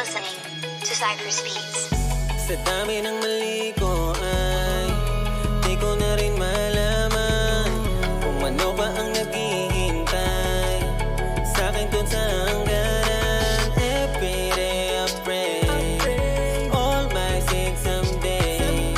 listening to Cypress Beats. Sa dami ng mali ko ay di ko na rin malaman kung ano ba ang naghihintay sa'kin dun sa hangganan. Every day I pray, all my sins someday.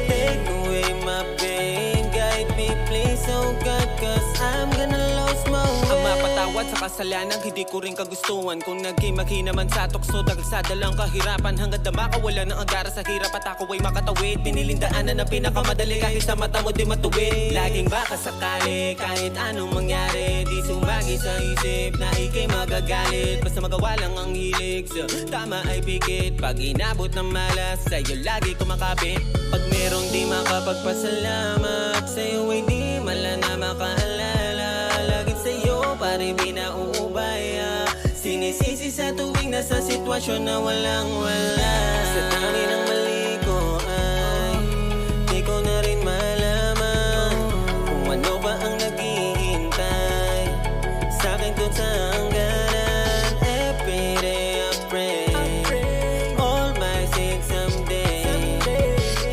Take away my pain, guide me please, oh God, cause I'm gonna lose my way. Ang mapatawad sa kasalanan, hindi ko rin kagustuhan. Kung naging maghina man sa tukso, dahil sa dalang kahirapan, hanggang na makawala ng agara sa hirap at ako ay makatawid. Pinilindaanan na pinakamadali kahit sa mata mo di matuwid. Laging baka sakali, kahit anong mangyari, di sumagi sa isip na ikay magagalit. Basta magawa lang ang hilig, so tama ay pikit. Pag inabot ng malas, sa'yo lagi kumakapit. Pag merong di makapagpasalamat, sa'yo ay di mala na makaalala. Laging sa'yo pare binauubaya, sinisisi sa tuwing nasa sitwasyon na walang wala. Sa dami ng mali ko ay di ko na rin malaman kung ano ba ang naghihintay sa'kin dun sa hangganan. Every day I pray, all my sins someday.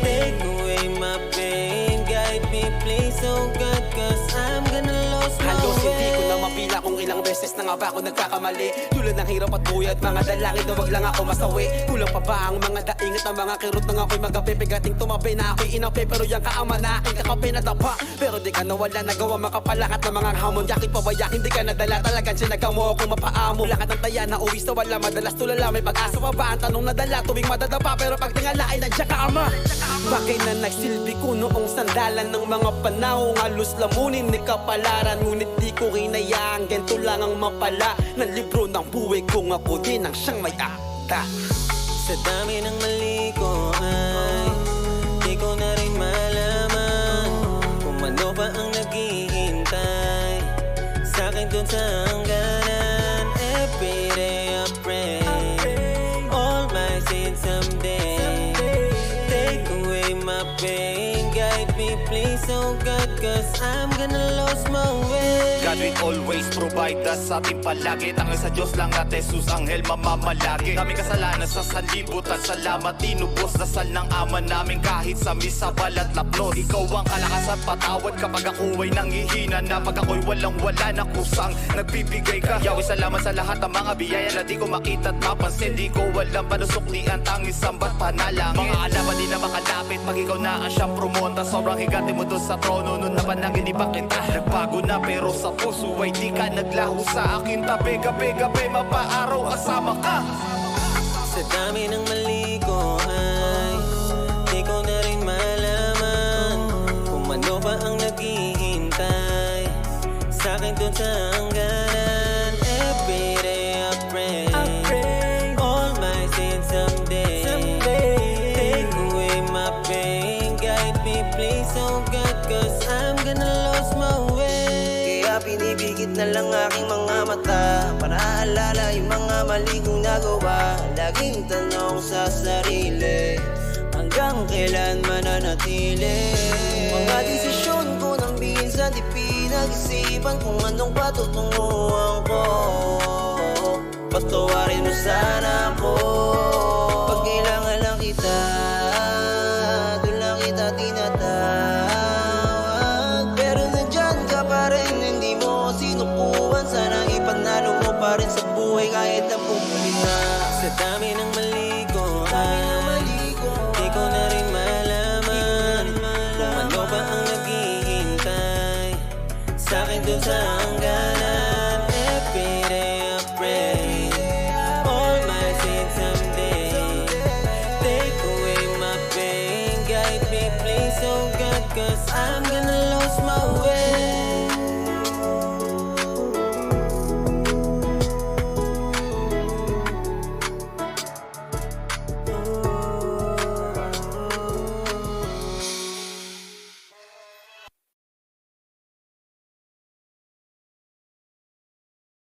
Take away my pain, guide me please, oh God, cause I'm gonna lose my halos way. hindi ko na mapila kung ilang beses na nga ba ako nagkakamali. Tulad ng hirap at buhay at mga dalangin na wag lang ako masawi. Kulang pa ba ang mga daing at ang mga kirot na ako'y magabi. Bigating tumabi na ako'y inapi, pero yung kaama na aking kakapi na dapa. Pero di ka nawala, nagawa makapalakat ng mga hamon. Yakit pa ba yakin, di ka nadala, talagang sinagang mo ako mapaamo. Lakat ng taya na uwi sa wala, madalas tulala, may pag-asa pa ba ang tanong nadala tuwing madadapa. Pero pag tingala ay nandiyan ka ama. Bakit na nagsilbi ko noong sandalan ng mga panahon, halos lamunin ni kapalaran, ngunit di ko hinayaan, ganito lang ang mapala ng libro ng buhay kung ako din ang siyang may akta. Sa dami ng mali ko ay di ko na rin malaman kung ano ba ang naghihintay sa'kin dun sa hangganan. Every day I pray, all my sins someday. Take away my pain, guide me please, oh God, cause I'm gonna lose my way. God will always provide us sa ating palagi. Tanging sa Diyos lang at Jesus, anghel mamamalagi. Daming kasalanan sa sanlibutan, salamat tinubos. Dasal ng ama namin kahit sa misa balat lapnos. Ikaw ang kalakas at patawad kapag ako'y nanghihina na. Pag ako'y walang-wala na kusang nagbibigay ka. Yahweh, salamat sa lahat ng mga biyaya na di ko makita at mapansin. Di ko walang panusuklian, tanging sambat panalangin. Mga alaman di na makalapit pag ikaw na ang siyang promonta. Sobrang higante mo doon sa trono, noon na pananginipan kita. Nagbago na pero sa puso ay di ka naglaho sa akin. Tabi, gabi, mapaaraw kasama ka. Sa dami ng mali ko ay di ko na rin malaman kung ano ba ang naghihintay sa'kin dun sa hangganan. Every day I pray, all my sins someday. Take away my pain, guide me please, oh God, cause I'm gonna lose my way. Kaya pinipigit na lang aking mga mata para alala yung mga mali kong nagawa. Laging tanong sa sarili, hanggang kailan mananatili? Mga desisyon ko nang minsan di pinag-isipan kung anong patutunguhan ko. Patawarin mo sana ako pag kailangan lang kita, doon lang kita tinatawag. Pero nandyan ka pa rin, hindi mo sinukuhan. Sana ipanalo mo pa rin sa buhay kahit na pumuli na. Sa dami ng mali ko ay di ko na rin malaman kung ano ba ang naghihintay sa'kin dun sa hangganan. Every day I pray, all my sins someday. Take away my pain, guide me please, oh God, cause I'm gonna lose my way.